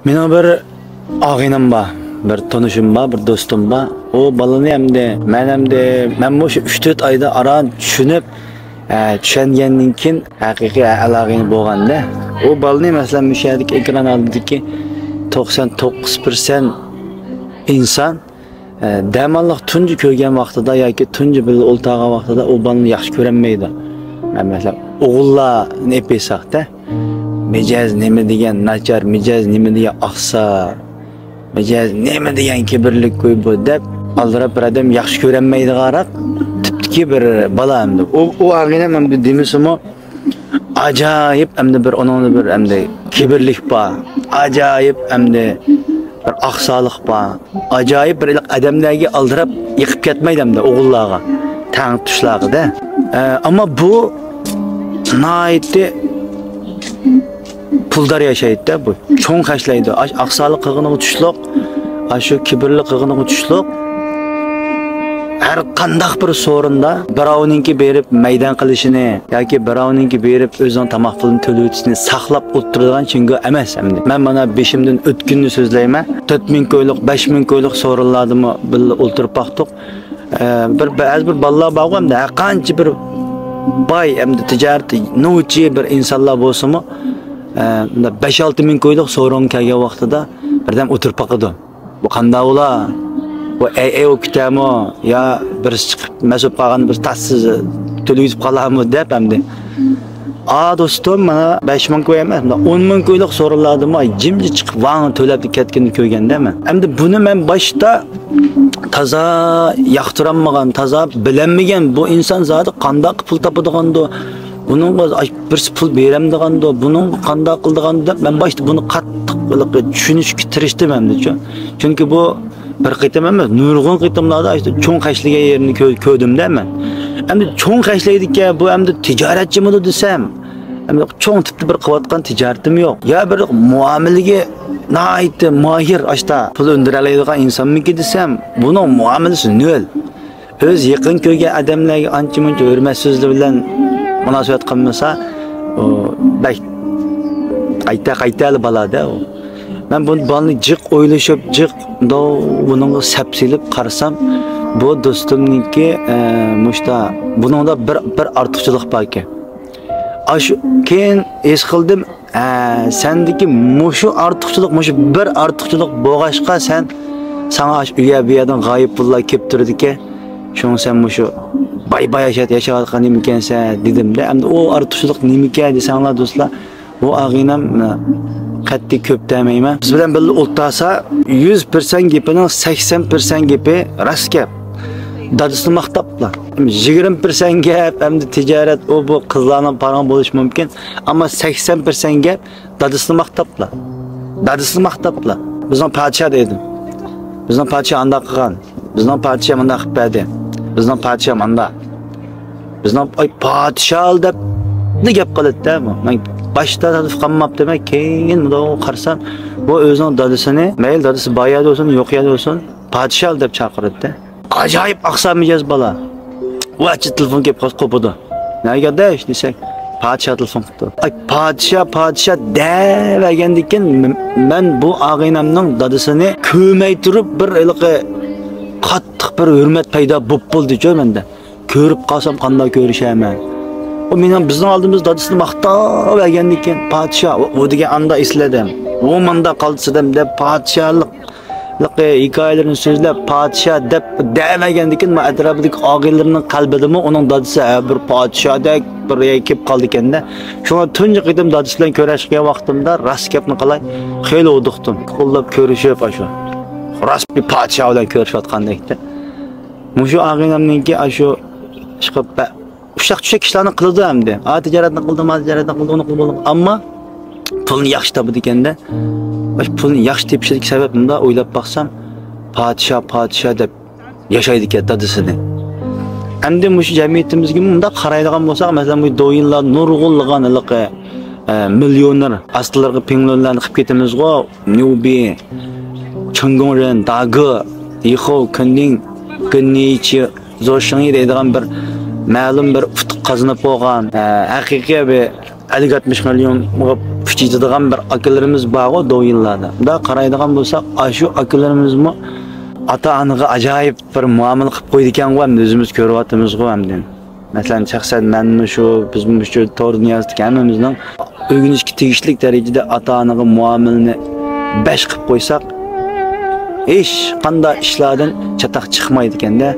Mening bir og'inim bor, bir tanishim bor, bir do'stim bor. O balani men bu 3-4 oyda ara tushunib, tushungandan keyin haqiqiy aloqani bo'lganda, o balani masalan mushadagi ekran oldidagi 99% inson damalliq tunji ko'rgan vaqtida yoki tunji bir o'ltagan vaqtida o balani yaxshi ko'rmaydi. Masalan, o'g'illarni epesaqda mijoz nima degan nachar, mijoz nima degan oqsa, mijoz nima degan kibrlik qo'y bu deb aldirab bir odam yaxshi ko'rmaydi qarab, tipdiki bir bola hamda. O og'inam hamda demisimi ajoyib hamda bir onun bir hamda kibrlik bor, ajoyib hamda bir oqsoliq bor, ajoyib bir odamlarga aldirab yiqib ketmaydi hamda o'g'illarga, tang tushlarida. Ama bu naiti puldar yaşaydı bu. Çoğun kaçlaydı. Aksalı kığını uçuşluk, şu kibirli kığını uçuşluk. Her kandak bir sorunda birovninki berip meydan qilishini yoki birovninki berip o'zining tamoq pulini to'lovchini saqlab o'tiradigan chingo emas hamda. Men mana beshimdan o'tkunni so'zlayman. 4000 ko'yliq, 5000 ko'yliq so'rinladimi birga o'tirib baqdik. Ba'zi bir bolalar bor hamda qancha bir boy hamda tijorat novchi bir insonlar bo'lsa-mu 5-6 ming ko'yliq so'ron kelgan vaqtida birdan o'tirib baqadi. Bu qanday ular? Bu o kitamo ya bir chiqib mas'ul qolgan bir tassiz to'layib qolarmi deb hamda. Do'stim mana 5 ming ko'y emas, 10 ming ko'yliq so'rinladimi, jimji chiqib vaqt to'lab ketganini ko'rgandami? Hamda buni men boshda taza yoqtiranmagan, taza bilinmagan bu inson zoti qanday pul topadigandı, bunun bir pul beremdiganda, bunun qanday qildiganda men boshda buni qattiq tushunishga tirishdim hamda. Chunki bu bir qitim emas, nurg'un qitimlarda cho'ng qashliga yerini ko'rdimda men. Endi cho'ng qashlaydigan bu endi tijoratchimi desam, endi cho'ng tipli bir qilayotgan tijoratim yo'q. Ya bir muomalaga naiti mohir ashta pul undiradigan insonmiki desam, buning muomalasi nol. O'z yaqin ko'rgan odamlarga ancha-muncha hurmat so'zlar bilan munosabat qilmasa, bak qayta balada o. Ben bunu balını jiq o'ylashib, jiq buningga sapsilib qarasam, bu do'stimniki mushta buningda bir ortiqchilik bor ekan. Shu keyin his qildim, sendiki mushu ortiqchilik, mushu bir ortiqchilik bo'lg'ashqa sana uya bu yerdan g'oyib pullar kelib turdi-ki, shuni sen mushu bay yashayotgan nima ekansan dedimda. Endi o ortiqchilik nima ekan desanglar do'stlar, bu og'inam qattiq ko'p demayman. Biz bilan birga o'ltasa 100% gapining 80% gapi rost gap. Dadisini maqtablar. 20% gap hamda tijorat o bu qizlarning paran bo'lishi mumkin, ammo 80% gap dadisini maqtablar. Dadisini maqtablar. Bizning podsho dedim. Bizning podsho anda qilgan. Bizning podsho menda qilib berdi. Bizning podsho menda. Bizning podsho deb ne gap qiladi-da bu. Men başta dadis qilmab demak, keyin bunday qarsam, bu o'zining dadisini, mayl dadisi boyada olsun, yo'q yerda olsun, podsho deb chaqiradi-da. Ajoyib aqsa mijoz bola. Vachi telefon kelib qopadi. Nega desh desak, podsho telefon qildi. Podsho degandikin men bu og'inamning dadisini ko'may turib bir qattiq bir hurmat paydo bo'ldi-ku menda. Ko'rib qolsam qanday ko'rishaman. O mening bizning oldimiz dadisini maqtab bergandikin podsho u degan anda esladim. U menda qolsidim deb podsholik hikoyalarini so'zlab podsho deb demagandikin men atrofidagi og'illarning qalbidami uning dadisi bir podshodek bir kelib qoldi ekanda. Shunga tunji qidim dadisi bilan ko'rishgan vaqtimda rost gapni qilay, xeyli o'diqdim. Qo'llab ko'rishib shu. Rost bir podsho bilan ko'rishayotgandekda. Mushu og'inamningki shu chiqib Uşaq işlerini qildi hamda. Tijoratni qildim, tijoratni qildim, uni qildim. Ammo pulni yaxshi topdi ekanda. Pulni yaxshi tepishlik sababimda o'ylab baqsam, podsho deb yashaydi ekan dadisini. Endi mush jamiyatimizga bunda qaraydigan bo'lsak, masalan bu do'yinlar nurg'unlig'an millioner aslarga penglonlarni qilib ketamiz-ku. Nubi, Chongongren, Dagi, Yixou, Kending, Gennichi, Zoshingi deydigan bir ma'lum bir utuq qazanib qo'ygan, haqiqiy bir 50-60 million kuch yetadigan bir akalarimiz bor o yillarda. Bunda qaraydigan bo'lsak, shu akalarimizmi ota-onaga ajoyib bir muomala qilib qo'ydi ekan-ku, ham o'zimiz ko'ryapmiz-ku hamda. Masalan, shaxsan menmi shu, bizmi shu to'g'ri dunyosida hammamizning o'rganishga tegishli darajada ota-onaga muomalani 5 qilib qo'ysak, hech qanday ishlardan chataq chiqmaydi ekanda.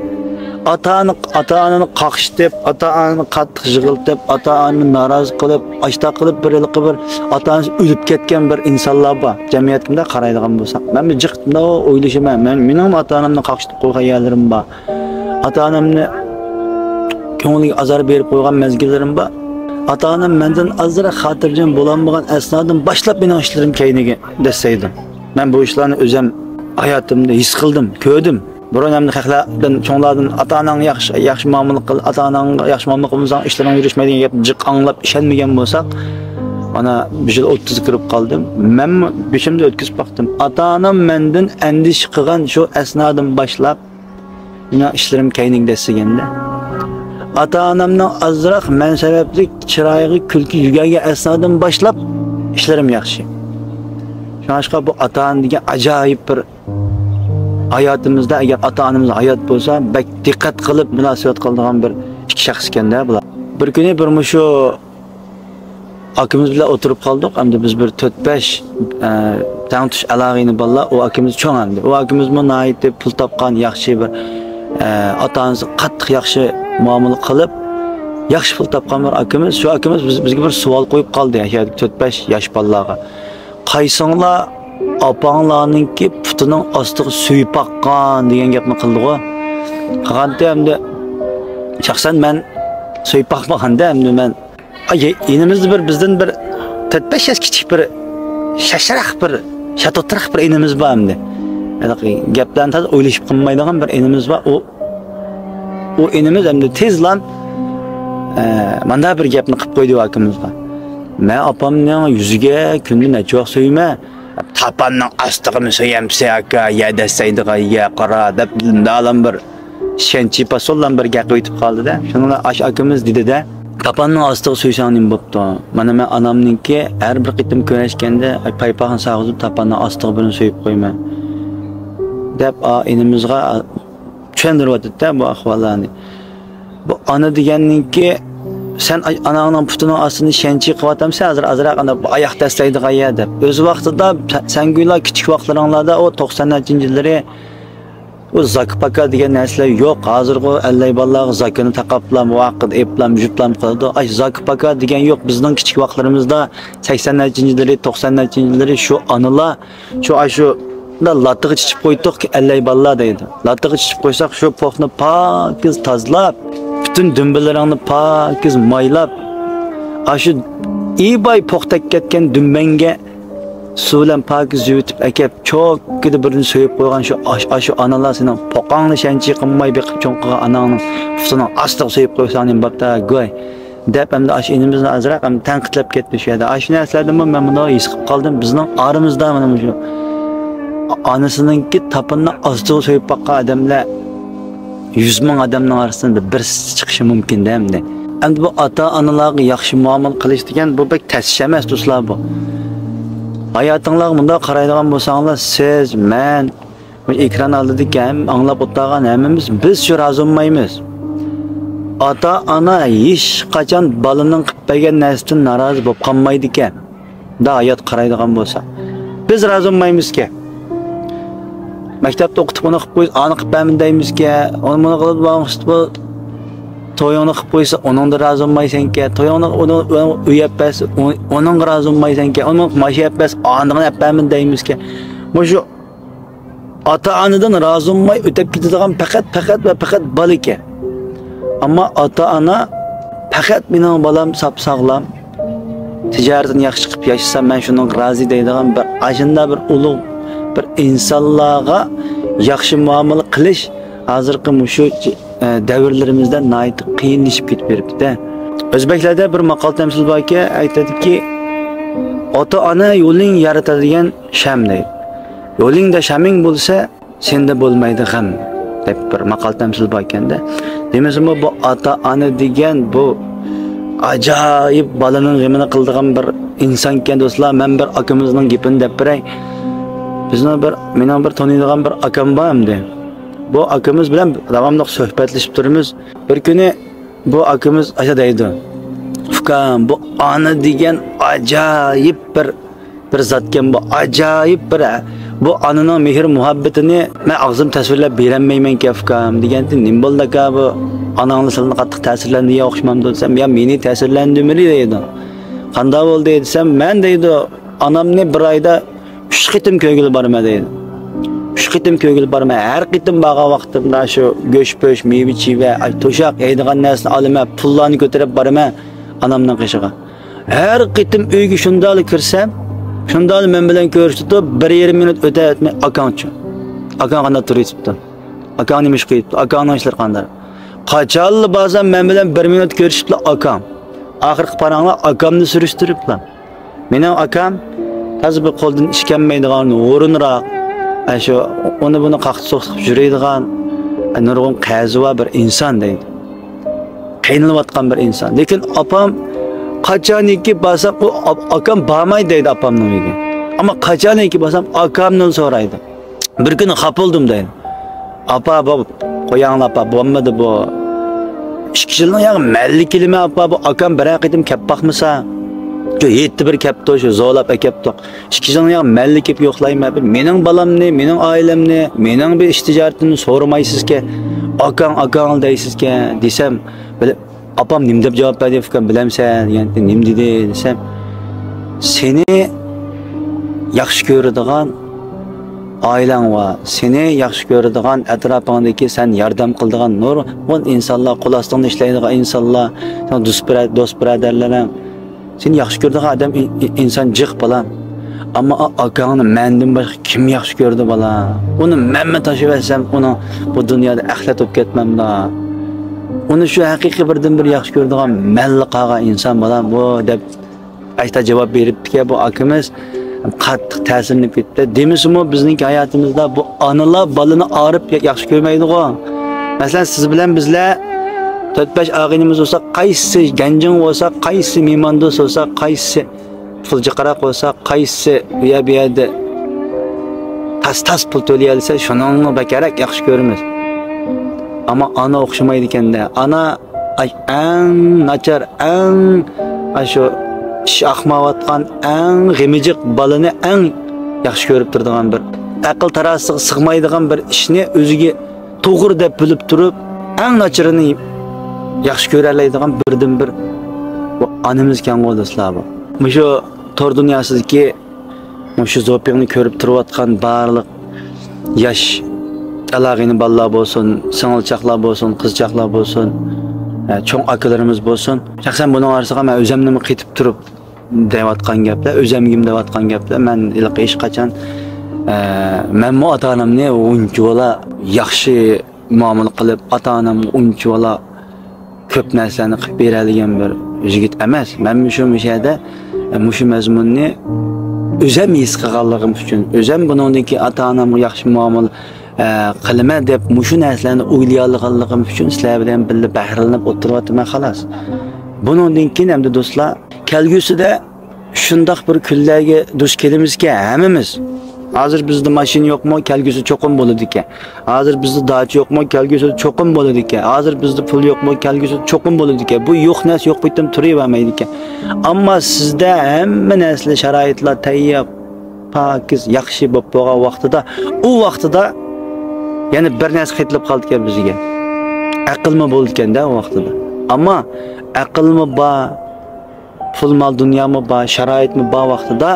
Ota-onani qaqishib, ota-onani qattiq yig'iltib, ota-onani norozi qilib, ashta qilib bir ota-onasi o'lib ketgan bir insonlar bor. Jamiyatda qaraydigan bo'lsak, men jiqtimda o'ylashaman. Mening ota-onamni qaqishib qo'ygan yerlarim bor. Ota-onamni ko'ngliga azor berib qo'ygan mezgillarim bor. Ota-onam mendan azra xotirjam bo'lmagan asnodan boshlab mening ishlarim keyniga desaydim. Men bu ishlarni o'zim hayotimda his qildim, ko'rdim. Bironamni xalqlardan, cho'nglardan ota-onang yaxshi muomala qil, ota-onangga yaxshi muomala qilmasang ishlaring yurishmaydigan gapni jiq anglab ishonmagan bo'lsak, ana bir yil 30 kirib qoldim. Men beshimda o'tkazib baqdim. Ota-onam mendan andish qilgan shu asnodan boshlab mening ishlarim keyniga desaganda, ota-onamning azroq men sababli chiroyli kulki yugaga asnodan boshlab ishlarim yaxshi. Shunga bu ota-ona degan ajoyib bir hayotimizda agar ota-onamiz hayot bo'lsa, bak diqqat qilib munosabat qiladigan bir ikki shaxs ekanda bular. Bir kuni bir shu akamiz bilan o'tirib qoldik. Hamda biz bir 4-5 tantush alog'ini balla, o akamiz cho'ng hamda. O akamiz nihoyatda pul topgan, yaxshi bir ota-onasi qattiq yaxshi muomala qilib, yaxshi pul topgan bir akamiz. Shu akamiz bizga bir savol qo'yib qoldi, 4-5 yosh bolalarga. Qaysinglar opanglarninki putining ostiga suyib baqqan degan gapni qildi-ku. Qag'anda hamda shaxsan men suyib baqmaganda hamda men inimizni bir bizdan bir 4-5 yosh kichik bir shasharaq bir shatotraq bir inimiz bor hamda. Gapdan toz o'ylashib qilmaydigan bir inimiz bor. O inimiz hamda tezlam mana bir gapni qilib qo'ydi akimizga. Men opamning yuziga kunda necha vaqt suyma, tapanning astig'ini so'yamsa aka, ya desaydiga ya qara deb dalam bir shenchi pasoldan bir gap aytib qoldi-da. Shuningla akamiz dedi-da, tapanning astig'i so'ysang nim bo'pti. Mana men onamningki har bir qitim ko'rishganda paypog'ini sag'izib tapanning astig'i bilan so'yib qo'yma deb inimizga tushuntiryapti-da bu ahvollarni. Bu ona deganninki sen anangning putining ostini shenchi qilatamsan, azroq ana oyoq taslaydigan yer deb. O'z vaqtida sen go'ylar kichik vaqtlaringlarda o 90-yillari o zakpaka degan narsalar yo'q. Hozirgi allay bolalar zakini taqablam, vaqt eplam, juplam qiladi. Ay zakpaka degan yo'q. Bizning kichik vaqtlarimizda 80-yillari, 90-yillari shu analar shu lattiga chichib qo'ydik ki allay bolalar deydi. Lattiga chichib qo'ysak shu po'qni pokiz tozlab, bütün dümbelerini pakiz maylab, aşı iyi poqtak ketken dümbenge su bilan pakiz yuvitib akab çok gidi birini so'yib qo'ygan shu analar sening poqongni shanchi qilmay beqib cho'ng qilgan anangning putining ostiga so'yib qo'ysang bapta go'y deb hamda ash inimizni azroq ham tanqidlab ketdi shu yerda. Ash narsalardan men buni his qilib qoldim. Bizning oramizda mana shu onasininki tapinni ostiga so'yib boqqan odamlar 100 ming odamning orasida birisi chiqishi mumkin endi. Endi bu ota-onalarga yaxshi muomala qilish degan bu bek tashish emas do'stlar bu. Hayotingizga bunda qaraydigan bo'lsanglar, siz, men, bu ekran oldida ham anglab o'tirgan hammamiz biz shu rozi bo'lmaymiz. Ota-ona hech qachon bolaning qilib bergan narsadan norozi bo'lib qolmaydi ekan. Da hayot qaraydigan bo'lsa, biz rozi bo'lmaymiz-ki. Maktabda o'qitib uni qilib qo'ysa, ani qilib bermin deymizki, uni buni qilib bo'lmoqchi, to'yini qilib qo'ysa, uningda rozi bo'lmaysan-ki, to'yini uyapmas, uning rozi bo'lmaysan-ki, uni mashiyapmas, anini qilib bermin deymizki. Bu shu ota-onadan rozi bo'lmay o'tib ketadigan faqat bolaki. Ammo ota-ona faqat mening bolam sop-sog'lom, tijoratini yaxshi qilib yashasa, men shunga rozi deydigan bir ajinda bir ulug' bir insonlarga yaxshi muomala qilish hozirgi shu davrlarimizda nihoyat qiyinlashib ketib beribdi-da. O'zbeklarda bir maqol tamsil borki, aytadiki, ota-ona yo'ling yaratadigan sham deydi. Yo'lingda shaming bo'lsa, senda bo'lmaydi g'am deb bir maqol tamsil bor ekanda. Demasam bu ota-ona degan bu ajoyib balaning g'amini qildigan bir inson ekan do'stlar. Men bir akamizning gapini deb beray. Mening bir taniydigan bir akam bor endi. Bu akamiz bilan davomli suhbatlashib turamiz. Bir kuni bu akamiz acha deydi. Ukam, bu ona degan ajoyib bir zatgan, bu ajoyib bir bu onaning mehr muhabbatini men og'zim tasvirlab berolmayman ki ukam deganda nim bo'ldi aka bu onangni silni qattiq ta'sirlandiga o'xshamamdi desam, ya meni ta'sirlandimiri deydi. Qanday bo'ldi desam, men deydi onamni bir oyda 3 qitim ko'ngil borma deydi. 3 qitim ko'ngil borma, har qitim borgan vaqtimda shu go'sh-po'sh, meva-cheva, to'shaq yeydigan narsani olaman, pullarni ko'tarib boraman onamning qishig'iga. Har qitim uyga shunday kirsam, shunday men bilan ko'rishdi, 1,5 minut o'tayotmay akanchi. Akan qanday turibdi? Akan nima ish qilibdi? Akanning ishlari qanday? Qachonli ba'zan men bilan 1 minut ko'rishibdi akam. Oxirgi paranglar akamni surishtiriblar. Mening akam hozir bir qo'ldan ish kelmaydigan, o'rinroq, shu uni buni qaqtib so'qib yuradigan, nurg'un qazi va bir inson deydi. Qiynalayotgan bir inson. Lekin opam qachoniki basam u akam bormaydi deydi opamning uyiga. Ammo qachoniki basam akamdan so'raydi. Bir kuni xafa bo'ldim deydi. Apa qo'yanglar apa bo'lmadi bu. 2 yilning yağı malli kelime apa bu akam bir qitim kep baxmasa. Şu 7 bir kepti şu zo'lab akepti. 2 yilning yağı malli kep yo'qlayman. Mening balamni, mening oilamni, mening bir ish tijoratini so'ramaysizki, akang deysizki desam, apam nim deb javob berdi ukam bilamsan deganda nim dedi desam, seni yaxshi ko'radigan oilang va seni yaxshi ko'radigan atrofingdagi sen yordam qiladigan nurg'un insonlar, qo'l ostida ishlaydigan insonlar, do'st birodarlaring, seni yaxshi ko'radigan odam inson jiq bolam. Ammo akangni mendan boshqa kim yaxshi ko'rdi bola? Uni menma tashib etsam, uni bu dunyoda axlat bo'lib ketmamda. Uni shu haqiqiy birdan bir yaxshi ko'radigan malli qolgan inson bolam bu deb ayta javob beribdi-ki, bu akamiz qattiq ta'sirlanib ketdi. Demisimi bizning hayotimizda bu onalar balani arib yaxshi ko'rmaydi-ku. Masalan, siz bilan bizlar 4-5 og'inimiz bo'lsa, qaysi ganjing bo'lsa, qaysi mehmondo'st bo'lsa, qaysi puljiqaroq bo'lsa, qaysi bu yerda tas pul to'layolsa, shuningni bakarak yaxshi ko'ramiz. Ama ana o'xshamaydi ekanda. Ana eng nachar, eng shu ahmoqatgan, eng g'imijiq balani eng yaxshi ko'rib turadigan bir aql tarasiga sig'maydigan bir ishni o'ziga to'g'ri deb bilib turib, eng nacharini yaxshi ko'ra oladigan birdan bir bu onamiz kan do'stlar bu. Shu tor dunyosidagi shu zo'pingni ko'rib turayotgan barliq yosh alag'ini ballar bo'lsin, singilchaqlar bo'lsin, qizchaqlar bo'lsin, cho'ng akalarimiz bo'lsin. Shaxsan buning orasiga men o'zimni qetib turib deyotgan gaplar, o'zimgim deyotgan gaplar. Men ilqi hech qachon men ota-onamni uncha yaxshi muomala qilib, ota-onamni uncha ko'p narsani qilib beradigan bir yigit emas. Men shu mishada shu mazmunni o'zim his qilganligim uchun, o'zim buningdagi ota-onamga yaxshi muomala qilma deb mushu narsalarni o'ylayolganligim uchun sizlar bilan birga bahralanib o'tiryapman xolos. Buningdan keyin hamda do'stlar, kelgusida shundoq bir kunlarga duch kelamizki, hammamiz hozir bizda mashina yo'qmi, kelgusi cho'qim bo'ladi ekan. Hozir bizda dacha yo'qmi, kelgusi cho'qim bo'ladi ekan. Hozir bizda pul yo'qmi, kelgusi cho'qim bo'ladi ekan. Bu yo'q narsa yo'q bitim turavermaydi ekan. Ammo sizda hamma narsa sharoitlar tayyor, pokiz, yaxshi bo'lib bo'lgan vaqtida, u vaqtida yani bir narsa qitilib qoldi ekan bizga. Aqlmi bo'ldi ekanda u vaqtida. Ammo aqlmi bor, pul mol dunyomi bor, sharoitmi bor vaqtida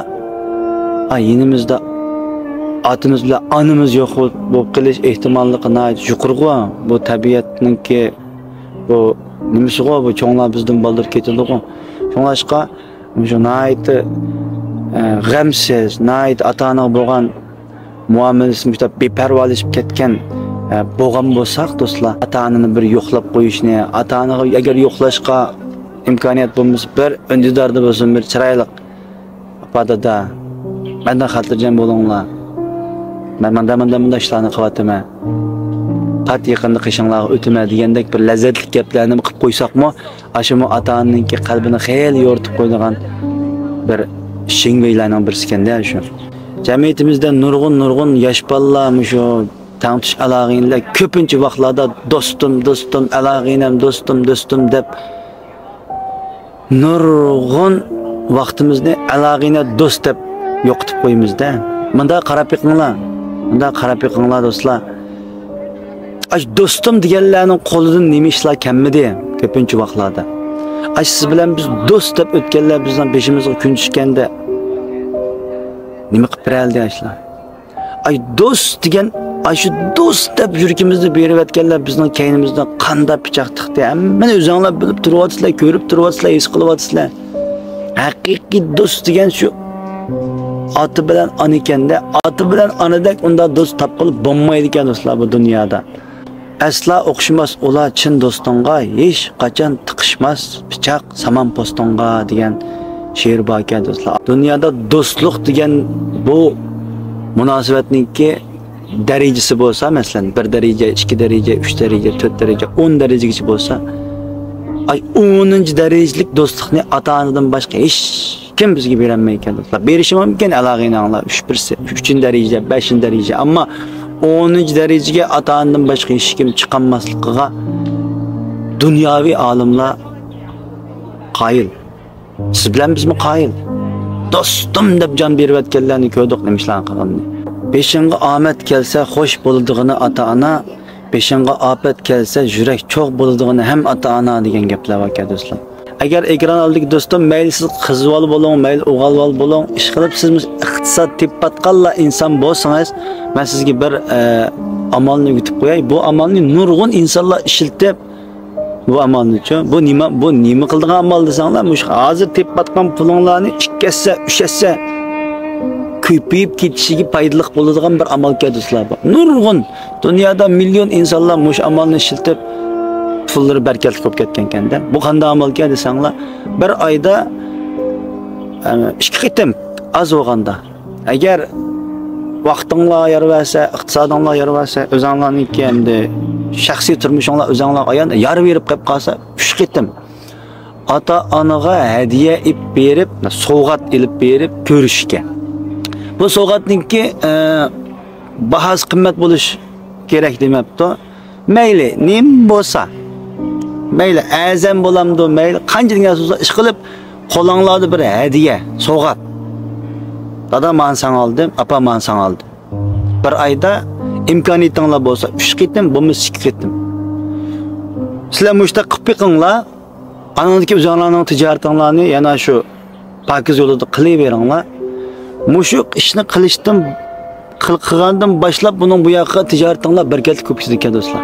yinimizda atimiz bilan onamiz yo'q bo'lib qilish ehtimolligi yuqorg'i. Bu tabiatningki bu nimasiga bu cho'nglar bizdan baldir ketadi-ku. Shunlashqa shu nayti g'amsiz, nayti ata-ona bo'lgan muomalasi juda beparvolashib ketgan bo'lgan bo'lsak, do'stlar, ata-onani bir yo'qlab qo'yishni, ata-onaga agar yo'qlashga imkoniyat bo'lmasa, bir undidarda bo'lsin, bir chiroyli padada mendan xotirjam bo'linglar. Men bunday ishlarni qilyapman. qat yaqinda qishinglarga o'tma degandek bir lazzatli gaplarni qilib qo'ysaqmi, ashimo ota-onaningki qalbini xeyli yo'rtib qo'yadigan bir shingveylarning birisi ekanda shu. Jamiyatimizda nurg'un yosh bolalar shu tantish alog'inglar ko'pincha vaqtlarda do'stim, alog'inam do'stim deb nurg'un vaqtimizni alog'ina do'st deb yo'qotib qo'ymizda. Bunda qarab yiqinglar do'stlar. Aş do'stim deganlarning qo'lidan nima ishlar kelmadi ko'pincha vaqtlarda. Aş siz bilan biz do'st deb o'tganlar bizdan beshimizga kun tushganda nima qilib beraldi ashlar? Ay do'st degan, shu do'st deb yuragimizni berib o'tganlar bizning kaynimizdan qanday pichoq tiqdi. Hammani o'zinglar bilib turibsizlar, ko'rib turibsizlar, his qilyapsizlar. Haqiqiy do'st degan shu oti bilan ona ekanda, oti bilan onadek unda do'st topqilib bo'lmaydi ekan do'stlar bu dunyoda. Asla o'xshamas ular chin do'stonga, hech qachon tiqishmas pichoq saman postonga degan she'r bor ekan do'stlar. Dunyoda do'stlik degan bu munosabatningki darajasi bo'lsa, masalan 1 daraja, 2 daraja, 3 daraja, 4 daraja, 10 darajagacha bo'lsa, 10-darajalik do'stlikni ota-onadan boshqa hech kim bizga berolmaydi ekan do'stlar. Berishi mumkin alog'inglar 3-daraja, 5-daraja, ammo 10-darajaga ota-onadan boshqa hech kim chiqolmasligiga dunyoviy olimlar qoyil. Siz bilan bizmi qoyil? Do'stim deb jon berib o'tganlarni ko'rdik nimishlarni qilganini. Beshinga omad kelsa xo'sh bo'ladiganini ota-ona, beshinga ofat kelsa yurak cho'q bo'ladiganini ham ota-ona degan gaplar bor ekan do'stlar. Agar ekran oldidagi do'stim mayli siz qizvol bo'ling, mayli o'g'ilvol bo'ling, ish qilib siz iqtisod tepatqanlar inson bo'lsangiz, men sizga bir amalni o'rgatib qo'yay. Bu amalni nurg'un insonlar ishiltib bu amalni-chi, bu nima qildigan amal desanglar, mush hozir tepatgan pulinglarni 2 hassa, 3 hassa ko'payib ketishiga foydali bo'ladigan bir amal ekan do'stlar bu. Nurg'un dunyoda million insonlar mush amalni ishiltib pullari barkatli bo'lib ketgan ekanda. Bu qanday amal ekan desanglar, bir oyda 2 qitim az bo'lganda. Agar vaqtinglar yer versa, iqtisodinglar yer versa, o'zinglarniki endi shaxsiy turmushinglar o'zinglar ayon yar berib qo'yib qolsa 3 qitim ota-onaga hadiya ib berib, sovg'at ilib berib ko'rishga. Bu sovg'atningki bahos qimmat bo'lish kerak demabdi. Mayli nim bo'lsa, mayli azam bo'lamdi, mayli qancha degan so'zlar ish qilib qo'linglarda bir hadiya, sovg'at. Dada men san oldim, apa men san oldim. Bir oyda imkoniyatinglar bo'lsa 3 qitim, bo'lmasa 2 qitim. Sizlar mushta qilib yiqinglar. Anadagi o'zinglarning tijoratinglarni yana shu pokiz yo'lida qilaveringlar. Mushuk ishni qilgandan boshlab buning bu yoqqa tijoratinglar barkatli ko'payadi ekan do'stlar.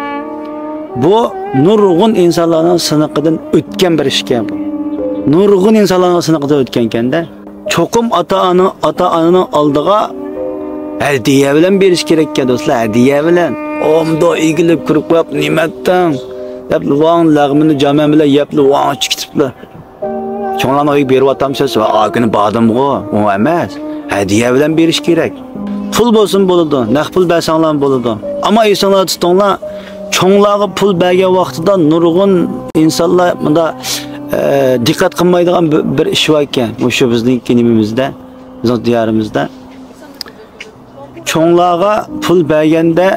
Bu nurg'un insonlarning siniqidan o'tgan bir ish ekan bu. Nurg'un insonlarning siniqidan o'tgan ekanda, cho'qim ota-onaning oldiga hadiya bilan berish kerak ekan do'stlar, hadiya bilan. Omdo egilib kirib qo'yib, nimatdan deb vang lag'mini jaman bilan yepli vang chiqiblar. Cho'nglarni o'yib berib atamsiz va og'ini badimg'o, u emas. Hadiya bilan berish kerak. Pul bo'lsin bo'ladi, naqd pul bersanglar bo'ladi. Ammo insonlar tutinglar, cho'nglarga pul bergan vaqtida nurg'un insonlar bunda diqqat qilmaydigan bir ish bor ekan. O'sha bizning nimamizda, bizning diyorimizda. Cho'nglarga pul berganda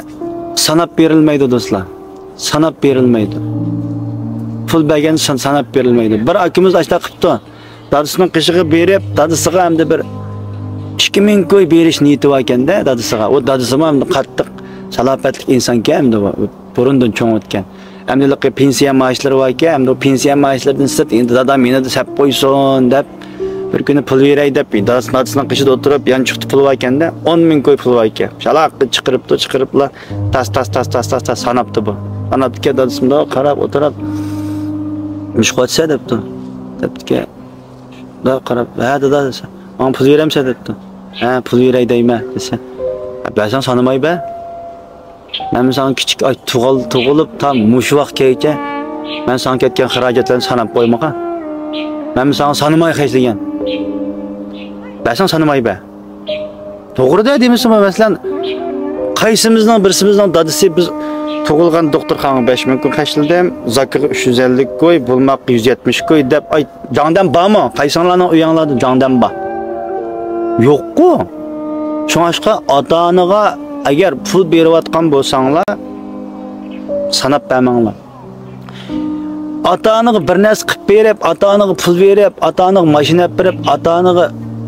sanab berilmaydi do'stlar. Sanab berilmaydi. Pul bergan sanab berilmaydi. Bir akamiz ashta qilibdi. Dadasining qishig'i berib, dadasiga hamda bir 2000 ko'y berish niyati bor ekanda dadasiga. O dadasi ham qattiq salobatli inson ekan, burundan cho'ng o'tgan. Hamdalika pensiya maoshlari bor ekan, hamda pensiya maoshlaridan sirt endi dadam meni deb qo'ysin deb bir kuni pul beray deb dadasining qishida o'tirib, yan chiqdi pul bor ekanda, 10,000 ko'y pul bor ekan. Shalaqni chiqiriblar, tas sanabdi bu. Sanabdiki dadasimda qarab o'tirib, mishqotsa debdi. Debdiki, da qarab, ha dada desa, "Men pul beramsa" debdi. "Ha, pul beray deyman" desa. "Bersan sanamayba. Men sana kichik ay tug'ilib tam mush vaqtgacha men sana ketgan xarajatlarni sanab qo'ymagan. Men sana sanamay xajlagan. Bersan sanamayba." To'g'ri-da deymizmi? Masalan, qaysimizning birsimizning dadasi biz Tug'ilgan doktorxonaga 5000 kun qashladim, zakirga 350 qo'y, bulmoqqa 170 qo'y deb, ay, jangdan bormi? Qaysonlarning uyinglarda jangdan bor. Yo'q-ku. Shunga ota-onaga agar pul berayotgan bo'lsanglar, sanab bermanglar. Ota-onaga bir narsa qilib berib, ota-onaga pul berib, ota-onaga mashina berib, ota-onaga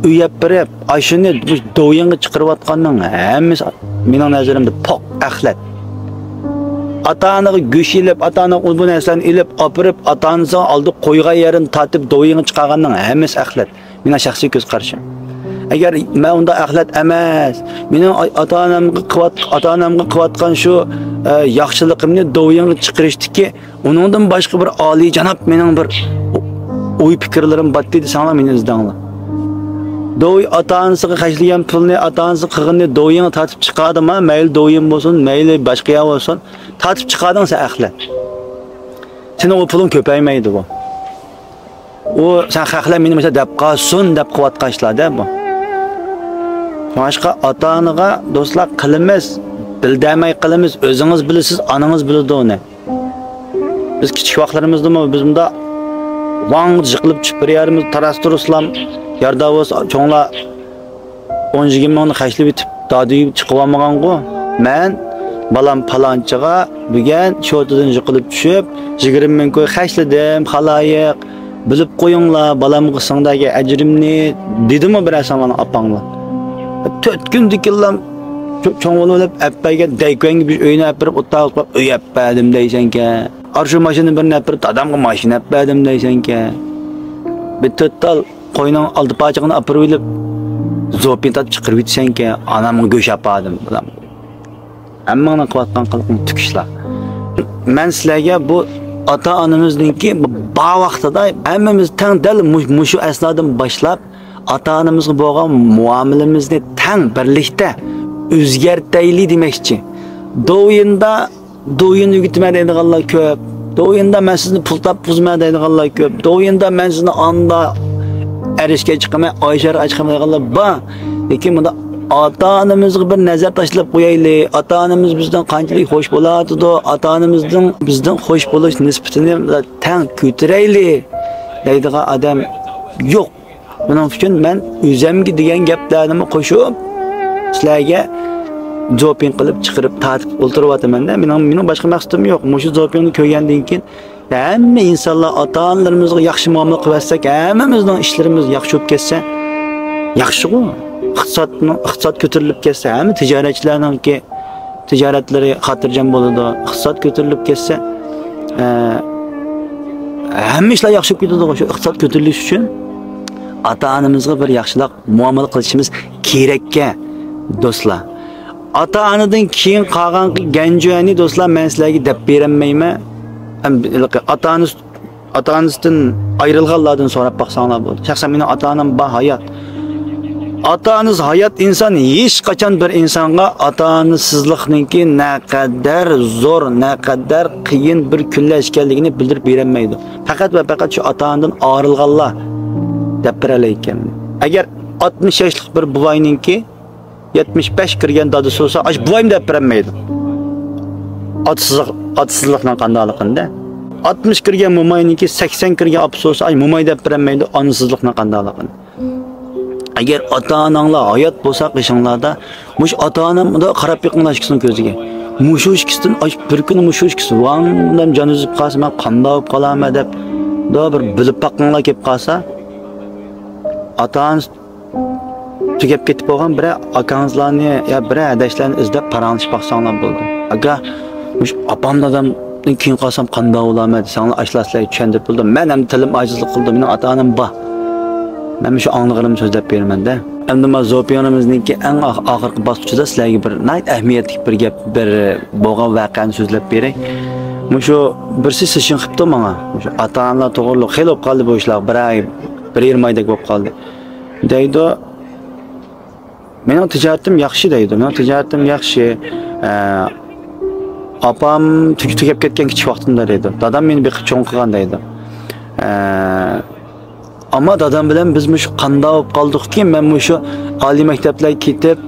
uy berib, ay shuni do'yinga chiqarayotganning hammasi mening nazarimda poq axlat. Ata-onaga go'sh ilib, ata-onaga bu narsani ilib, opirib, ata-onasi oldi qo'ygan yerini tatib do'yinga chiqarganning hammasi axlat. Mening shaxsiy ko'z qarashim. Agar men unda axlat emas, mening ota-onamga qilayotgan shu yaxshiligimni do'yinga chiqarishdiki, uningdan boshqa bir oliy janob mening bir o'y fikrlarim bor dedi, senlar meni izdanglar. Do'y ota-onasiga qashlagan pulni, ota-onasi qilganni do'yinga tatib chiqadimi? Mayli do'yin bo'lsin, mayli boshqa yoq bo'lsin, tatib chiqading sen axlat. Sening o puling ko'paymaydi bu. O sen haqlar meni mesela deb qolsin deb quvvatga ishlarda bu. Boshqa ota-onaga do'stlar qilimiz, bildirmay qilimiz, o'zingiz bilasiz, onangiz biladi uni. Biz kichik vaqtlarimizda biz bunda vang jiqilib chiqib yerimiz tarastur islam yardavos cho'nglar 10-20 mingni qashlab bitib, dodiyib chiqib olmagan-ku. Men balam palanchiga bugun sho'tidan jiqilib tushib, 20 ming qo'y qashladim, xaloyiq bilib qo'yinglar, balamga qilsangdagi ajrimni dedimi bir asamani opanglar. 4 kundikillam cho'ng bo'lib appaga daykonga bir uyni apirib o'taqib uy appadim deysanki, arshu mashina bir napir dadamga mashina appadim deysanki, bir to'tal qo'yning oldi pachig'ini apirib olib zopin tatib chiqarib yetsanki, anamga go'sh apadim bilan. Hammani qilayotgan qilqim tukishlar. Men sizlarga bu ota-onamizningki bu vaqtida hammamiz tang dal mushu asnodan boshlab ota-onamizga bo'lgan muomalamizni tang birlikda o'zgartaylik demoqchi. Do'yin yigitmaydiganlar ko'p. Do'yinda men sizni pul topuzmaydiganlar ko'p. Do'yinda men sizni anda erishga chiqmay, oyshar chiqmaydiganlar bor. Lekin bunda ota-onamizga bir nazar tashlab qo'yaylik. Ota-onamiz bizdan qanchalik xo'sh bo'ladi, ota-onamizdan bizdan xo'sh bo'lish nisbatini tang ko'taraylik deydigan odam yo'q. Buning uchun men o'zimga degan gaplarni qo'shib, sizlarga jopin qilib chiqarib tatib o'ltiryapman-da. Mening boshqa maqsadim yo'q. Mushu jopinni ko'rgandan keyin hamma insonlar ota-onalarimizga yaxshi muomala qilsak, hammamizning ishlarimiz yaxshi bo'lib ketsa, yaxshi-ku. iqtisod ko'tarilib ketsa, hamma tijoratchilarningki tijoratlari xotirjam bo'ladi. Iqtisod ko'tarilib ketsa, hamma ishlar yaxshi bo'lib ketadi. Shu iqtisod ko'tarilish uchun ota-onamizga bir yaxshilik muomala qilishimiz kerakka, do'stlar. Ota-onadan keyin qolgan ganjoyni do'stlar men sizlarga deb bermayman. Ota-onasidan ayrilganlardan so'rab baqsanglar bo'ldi. Shaxsan mening ota-onam bor hayot. Ota-onasiz hayot inson hech qachon bir insonga ota-onasizlikningki naqadar zo'r, naqadar qiyin bir kunlar ekanligini bildirib bermaydi. Faqat va faqat shu ota-onadan ayrilganlar deb beralaykan. Agar 60 yoshlik bir buvayningki 75 kirgan dadasi olsa, "Ash buvayim" deb bermaydi. Otsizlikning qandaligida. 60 kirgan mo'mayningki 80 kirgan opasi olsa, "Ay mo'may" deb bermaydi, onasizlikning qandaligida. Agar ota-onanglar hayot bo'lsa qishinglarda, mush ota-onamda qarab yiqinlashkisin ko'ziga. Mushu ishkisidan bir kun mushu ishkisi vangdan jonizib qolsa, men qanday bo'lib qolaman deb bir bilib baqinglar kelib qolsa, ota-onangiz tugab ketib bo'lgan bir akangizlarni yo bir adashlarni izlab paranglashib baqsanglar bo'ldi. Agar mush opam dadamdan keyin qolsam qanday bo'laman desanglar, ashlasizlar tushundirib bildim. Men ham tilim ojizlik qildi, mening ota-onam bor. Men shu anglag'im so'zlab beraman-da. Endi men zo'piyonimizningki eng oxirgi bosqichida sizlarga bir nayt ahamiyatli bir gap, bir bo'lgan voqeani so'zlab beray. Mushu birsi seshin qilibdi menga. Mushu ota-onalar to'g'riliq xel bo'lib qoldi bu ishlar. Bir ay, bir yermaydak bo'lib qoldi. Deydi. Mening tijoratim yaxshi deydi. Mening tijoratim yaxshi. Opam tugab ketgan kichik vaqtimda deydi. Dadam meni bir cho'ng qilgan deydi. Ama dadam bilan biz shu qanday bo'lib qoldikki, men shu oliy maktablarga ketib,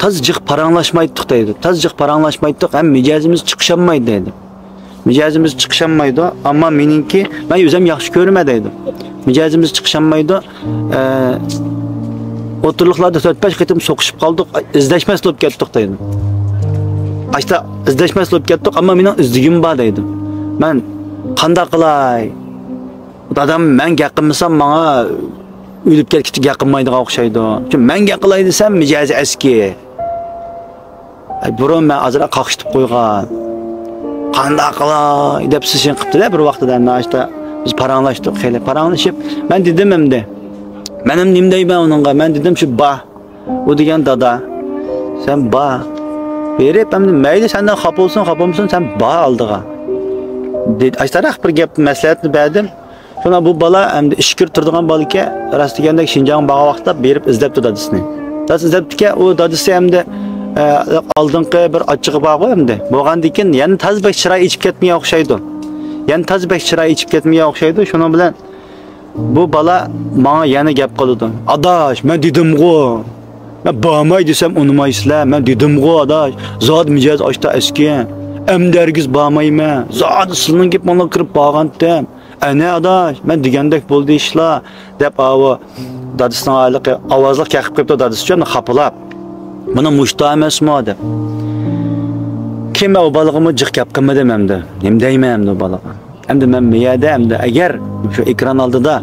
taz jiq paranglashmaydik deydi. Taz jiq paranglashmaydik, ham mijozimiz chiqishamaydi deydi. Mijozimiz chiqishamaydi, ammo meningki men o'zim yaxshi ko'raman deydi. Mijozimiz chiqishamaydi. O'tirliqlarda 4-5 qitim so'qishib qoldik, izlashmas bo'lib ketdik deydi. Ashta izlashmas bo'lib ketdik, ammo mening izligim bor deydi. Men qanday qilay? Dadam men gaqimsam menga o'lib ketishga yaqinmaydigan o'xshaydi. Chunki men gaqilay desam mijozi eski. Burun men azra qaqishib qo'ygan. Qanday qilay deb sizin qilibdi-da bir vaqtida ashta biz paranglashdik, xeyli paranglashib, men dedim endi. Menim nim deyman onunga, men dedim shu ba. O degan dada. Sen ba. Berip endi mayli senden xap olsun, sen ba aldığa. Dedi, ashtaraq bir gap maslahatni berdim. Şuna bu bala endi ishkir turdigan balike rastigandek Şinjan bağa vaqtda berip izlep dadisini. Dadisi izlepdike o dadisi endi aldınqı bir açığı bağı endi. Bo'lgandikin yani tazbek chiroy ichib ketmeye o'xshaydi. Yani tazbek chiroy ichib ketmeye o'xshaydi. Şuna bilan bu bala bana yana gap qildi. Adaş, men dedim-ku. Men bağmay desem unumaysizlar. Men dedim-ku adaş. Zot mijoz ashta eski. Emdergiz bağmayman. Zot sizning gap mana kirib bağgandim. Ana adaş, men degandek bo'ldi ishlar deb avu dadisining ayliqi ovozliq chaqib qo'yibdi dadisi uchun xapalab. Buni mushta emasmi deb. Kim o balig'imni jiq gap qilmadim endi. Nim deyman endi balig'a. Endi men miyada endi agar shu ekran oldida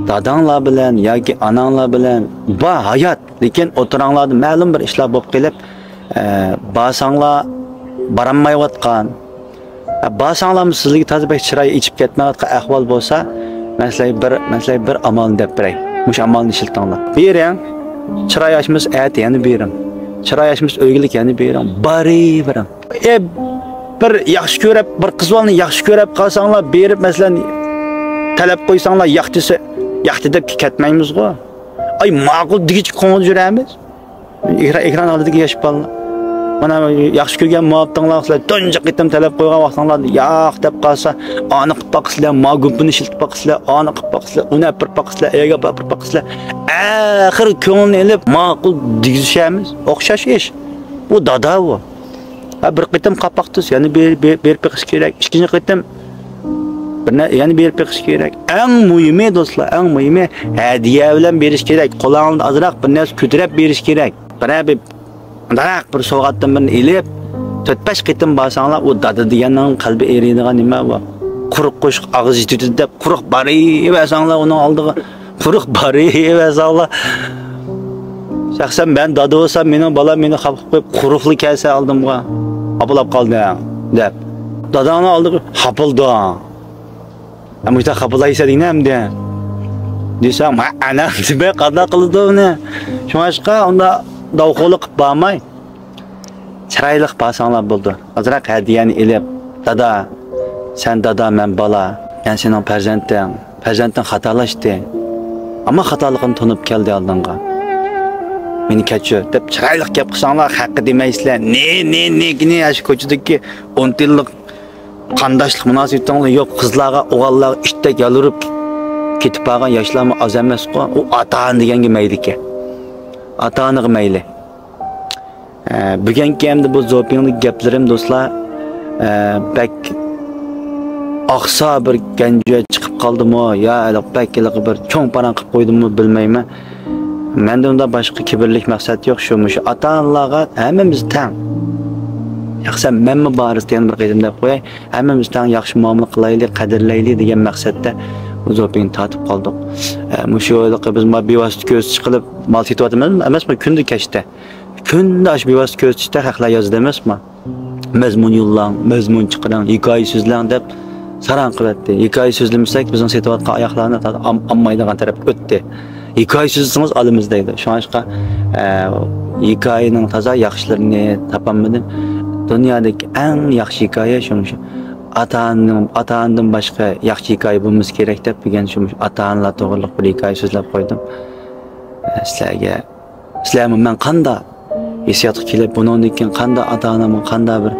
dadanglar bilan yoki ananglar bilan ba hayot, lekin o'tiranglarda ma'lum bir ishlar bo'lib qilib, basanglar baranmayotgan Basanglarımız sizligi tazbek chiroy ichib ketmayotgan ahvol bo'lsa, masalan bir amalni deb beray. Mush amalni ishiltinglar. Bering, chiroy ashimiz ayt yana bering. Chiroy ashimiz o'ygilik yana bering. Bering. Bir yaxshi ko'rib, bir qizlarni yaxshi ko'rib qolsanglar, berib masalan talab qo'ysanglar, yaxti deb ketmaymiz-ku. Ay ma'qul degich qo'ngil yuramiz. Ekran oldida yashib qollar. Mana yaxshi ko'rgan muhabbatinglar tunji qitim talab qo'ygan vaqtinglarda yo'q deb qolsa, ani qilib boqsizlar, magubini shiltib boqsizlar, ani qilib boqsizlar, uni bir boqsizlar, ega bir boqsizlar. Axir ko'ngilni elib ma'qul degizishamiz. O'xshash ish. Bu dada bu. Bir qitim qapaqsiz, ya'ni berib beqish kerak. Ikkinchi qitim yani berib beqish kerak. Eng muhimi do'stlar, eng muhimi hadiya bilan berish kerak. Qo'lingizda azroq bir narsa ko'tarib berish kerak. Darak bir sovg'atdan birini elib, 4-5 qitim basanglar, o dada deganning qalbi eriydigan nima bu? Quruq qo'shiq og'iz yutdi deb quruq bari basanglar uning oldiga, quruq bari basanglar. Shaxsan ben dada bo'lsam, mening bolam meni xalq qo'yib quruqli kelsa oldimga, apalab qoldi deb. Dadani oldiga xapildi. Ammo ita xapilaysa dinamda. Desam, ana nima qada qildi uni? Shunga unda davqoliq bo'lmay chiroyliq basanglar bo'ldi. Azroq hadiyani elib, dada, sen dada, men bola, men sening farzanding xatolashdi. Ammo xatoligini tunib keldi oldinga. Meni kechir deb chiroyliq gap qilsanglar, haqqi demaysizlar. Ne ash ko'chidagi 10 yillik qandoshlik munosabatinglar yo'q, qizlarga, o'g'illarga ishdak yalurib ketib qolgan yoshlarmi oz emas-ku. U ota-ona deganga mayli-ki. Ata-onaga mayli. Bugungi hamda bu zopinglik gaplarim do'stlar, bak oqsa bir ganja chiqib qoldimi yo bak bir cho'ng paran qilib qo'ydimmi bilmayman. Menda unda boshqa kibrlik maqsad yo'q, shu ata-onalarga hammamiz teng. Yaxsan menmi boriz degan bir qadam deb qo'yay. Hammamiz teng yaxshi muomala qilaylik, qadrlaylik degan maqsadda zoping tatib qoldik. Mushu o'yliqqa biz bevosita ko'z chiqilib mal tetyapmiz emasmi? Kunda kechda. Kunda ash bevosita ko'z chiqda haqlar yozdi emasmi? Mazmun yo'llang, mazmun chiqaran, hikoya so'zlang deb saran qilyapti. Hikoya so'zlamasak bizning setayotgan oyoqlarni olmaydigan taraf o'tdi. Hikoya so'zsangiz olimizdaydi. Shunga hikoyaning toza yaxshilarini topolmadim. Dunyodagi eng yaxshi hikoya shu. Ata-onadan boshqa yaxshi hikoya bo'lmasa kerak deb degan shu ata-onalar to'g'riliq bir hikoya so'zlab qo'ydim. Sizlarga men qanday hissiyotga kelib, bundan keyin qanday ata-onamga qanday bir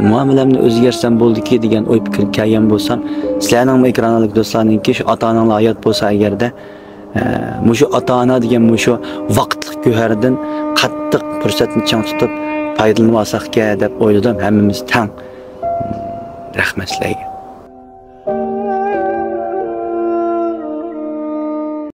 muomalamni o'zgarsam bo'ldiki degan o'y fikr kelgan bo'lsam, sizlarning ekranlik do'stlarningki shu ata-onalar hayot bo'lsa agarda, mushu ata-ona degan mushu vaqtlik güherden qattiq fursatni chang tutib foydalanib olsaqka deb o'yladim. Hammamiz tang. Rahmat sizlarga.